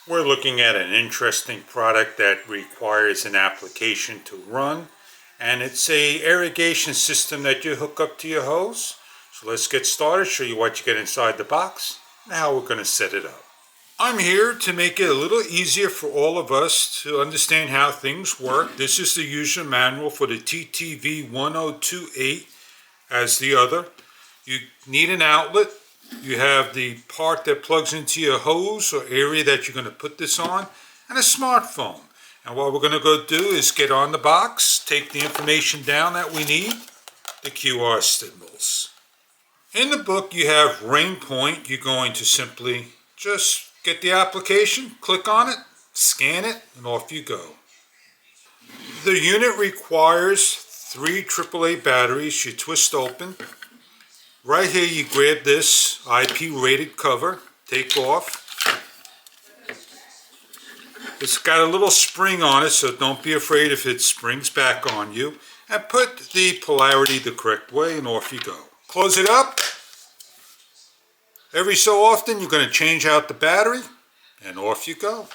We're looking at an interesting product that requires an application to run, and it's a irrigation system that you hook up to your hose. So let's get started, show you what you get inside the box and how we're going to set it up. I'm here to make it a little easier for all of us to understand how things work. This is the user manual for the TTV 1028 as the other. You need an outlet. You have the part that plugs into your hose or area that you're going to put this on, and a smartphone. And what we're going to go do is get on the box, take the information down that we need, the QR symbols. In the book you have RAINPOINT. You're going to simply just get the application, click on it, scan it, and off you go. The unit requires 3 AAA batteries. You twist open. Right here you grab this IP rated cover, take off. It's got a little spring on it, so don't be afraid if it springs back on you. And put the polarity the correct way and off you go. Close it up. Every so often you're going to change out the battery and off you go.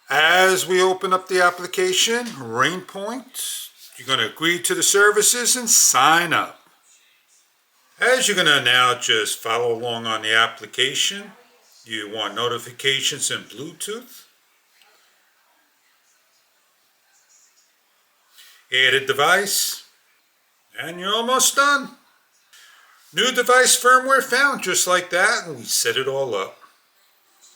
As we open up the application, RAINPOINT, you're going to agree to the services and sign up. As you're going to now just follow along on the application, you want notifications in Bluetooth. Add a device, and you're almost done. New device firmware found, just like that, and we set it all up.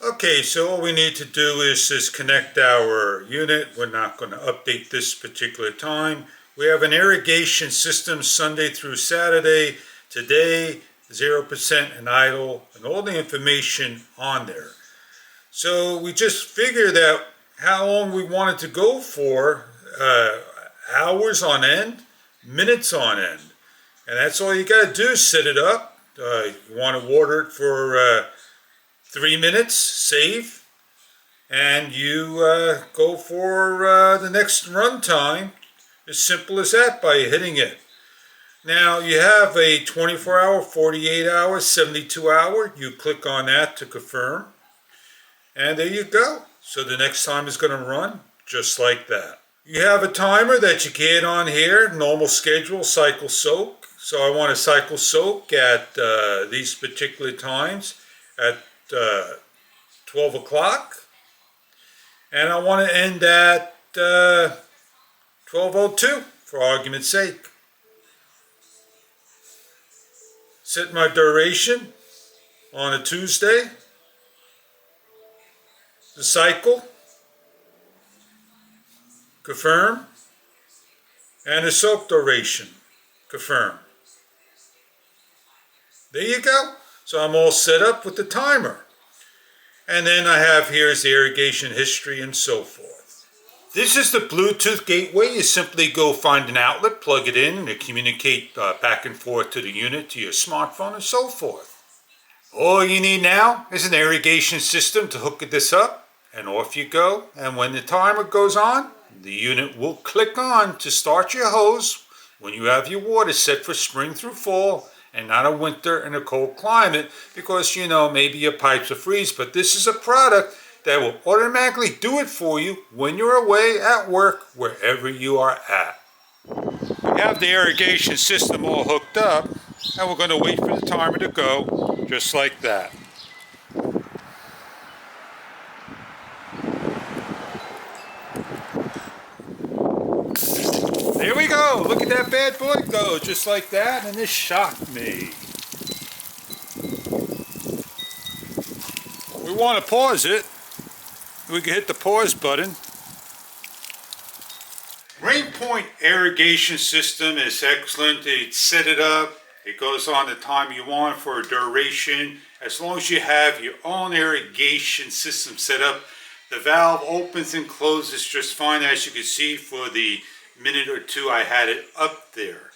Okay, so all we need to do is just connect our unit. We're not going to update this particular time. We have an irrigation system Sunday through Saturday. Today, 0% and idle, and all the information on there. So we just figured out how long we wanted to go for, hours on end, minutes on end. And that's all you got to do is set it up. You want to water it for 3 minutes, save, and you go for the next run time. As simple as that by hitting it. Now you have a 24-hour, 48-hour, 72-hour. You click on that to confirm. And there you go. So the next time is going to run just like that. You have a timer that you can add on here. Normal schedule, cycle soak. So I want to cycle soak at these particular times at 12 o'clock. And I want to end at 12:02 for argument's sake. Set my duration on a Tuesday, the cycle, confirm, and the soak duration, confirm. There you go. So I'm all set up with the timer. And then I have here is the irrigation history and so forth. This is the Bluetooth gateway. You simply go find an outlet, plug it in, and communicate back and forth to the unit, to your smartphone, and so forth. All you need now is an irrigation system to hook this up, and off you go. And when the timer goes on, the unit will click on to start your hose when you have your water set for spring through fall, and not a winter and a cold climate, because you know maybe your pipes will freeze. But this is a product that will automatically do it for you when you're away at work, wherever you are at. We have the irrigation system all hooked up, and we're going to wait for the timer to go, just like that. There we go. Look at that bad boy go, just like that, and this shocked me. We want to pause it. We can hit the pause button. RAINPOINT irrigation system is excellent. It set it up. It goes on the time you want for a duration. As long as you have your own irrigation system set up, the valve opens and closes just fine, as you can see for the minute or two I had it up there.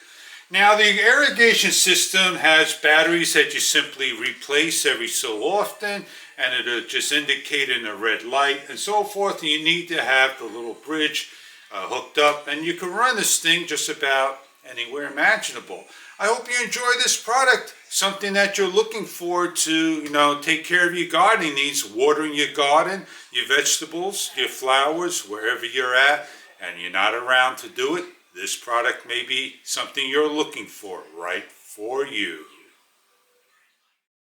Now the irrigation system has batteries that you simply replace every so often, and it'll just indicate in a red light and so forth. And you need to have the little bridge hooked up, and you can run this thing just about anywhere imaginable. I hope you enjoy this product. Something that you're looking for to, take care of your gardening needs, watering your garden, your vegetables, your flowers, wherever you're at, and you're not around to do it. This product may be something you're looking for, right for you.